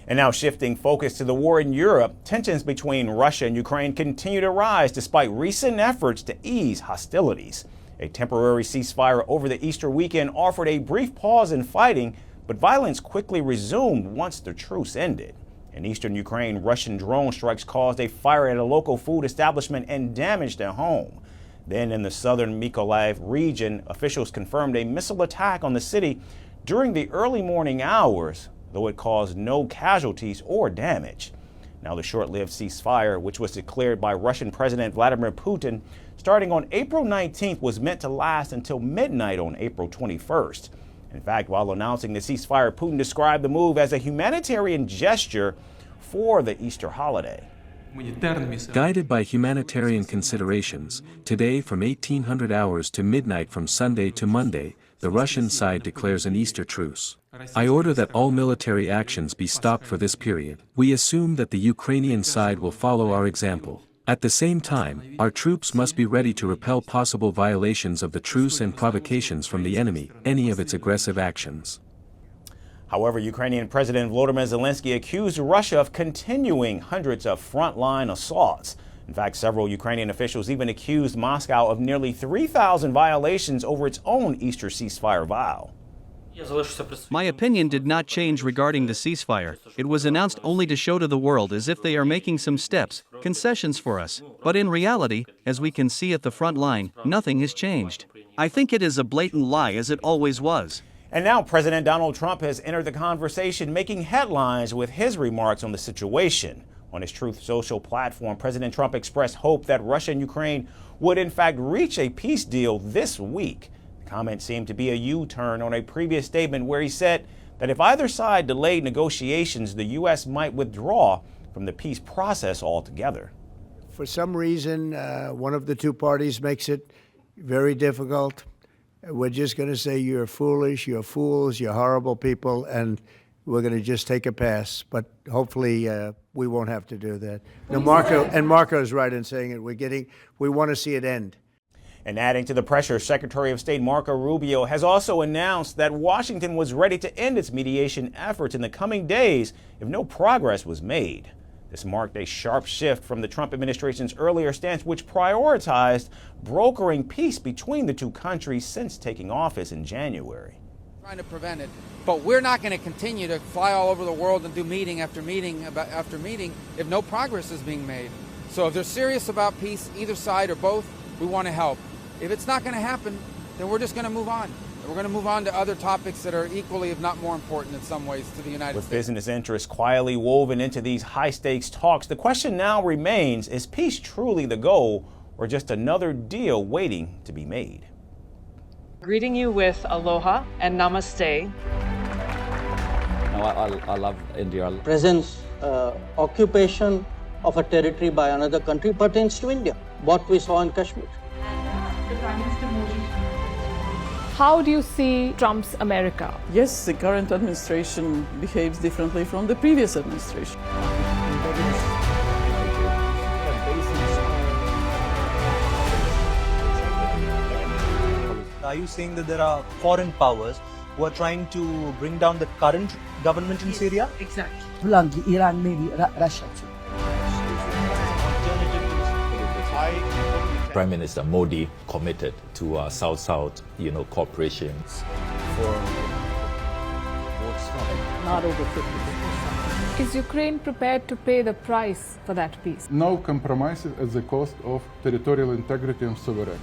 And now shifting focus to the war in Europe, tensions between Russia and Ukraine continue to rise despite recent efforts to ease hostilities. A temporary ceasefire over the Easter weekend offered a brief pause in fighting, but violence quickly resumed once the truce ended. In eastern Ukraine, Russian drone strikes caused a fire at a local food establishment and damaged a home. Then in the southern Mykolaiv region, officials confirmed a missile attack on the city during the early morning hours, though it caused no casualties or damage. Now the short-lived ceasefire, which was declared by Russian President Vladimir Putin starting on April 19th, was meant to last until midnight on April 21st. In fact, while announcing the ceasefire, Putin described the move as a humanitarian gesture for the Easter holiday. Guided by humanitarian considerations, today from 1800 hours to midnight from Sunday to Monday, the Russian side declares an Easter truce. I order that all military actions be stopped for this period. We assume that the Ukrainian side will follow our example. At the same time, our troops must be ready to repel possible violations of the truce and provocations from the enemy, any of its aggressive actions. However, Ukrainian President Volodymyr Zelensky accused Russia of continuing hundreds of frontline assaults. In fact, several Ukrainian officials even accused Moscow of nearly 3,000 violations over its own Easter ceasefire vow. My opinion did not change regarding the ceasefire. It was announced only to show to the world as if they are making some steps, concessions for us. But in reality, as we can see at the front line, nothing has changed. I think it is a blatant lie, as it always was. And now President Donald Trump has entered the conversation, making headlines with his remarks on the situation. On his Truth Social platform, President Trump expressed hope that Russia and Ukraine would in fact reach a peace deal this week. The comment seemed to be a U-turn on a previous statement where he said that if either side delayed negotiations, the U.S. might withdraw from the peace process altogether. For some reason, one of the two parties makes it very difficult. We're just going to say you're foolish, you're fools, you're horrible people, and we're going to just take a pass. But hopefully we won't have to do that. No, Marco is right in saying it. We want to see it end. And adding to the pressure, Secretary of State Marco Rubio has also announced that Washington was ready to end its mediation efforts in the coming days if no progress was made. This marked a sharp shift from the Trump administration's earlier stance, which prioritized brokering peace between the two countries since taking office in January. Trying to prevent it, but we're not going to continue to fly all over the world and do meeting after meeting after meeting if no progress is being made. So if they're serious about peace, either side or both, we want to help. If it's not going to happen, then we're just going to move on. We're going to move on to other topics that are equally, if not more important in some ways, to the United States. With business interests quietly woven into these high-stakes talks, the question now remains, is peace truly the goal or just another deal waiting to be made? Greeting you with aloha and namaste. I love India. Presence, occupation of a territory by another country pertains to India, what we saw in Kashmir. How do you see Trump's America? Yes, the current administration behaves differently from the previous administration. Are you saying that there are foreign powers who are trying to bring down the current government in Syria? Exactly. Iran, maybe Russia too. Prime Minister Modi committed to South-South, cooperation. Not over 50%. Is Ukraine prepared to pay the price for that peace? No compromises at the cost of territorial integrity and sovereignty.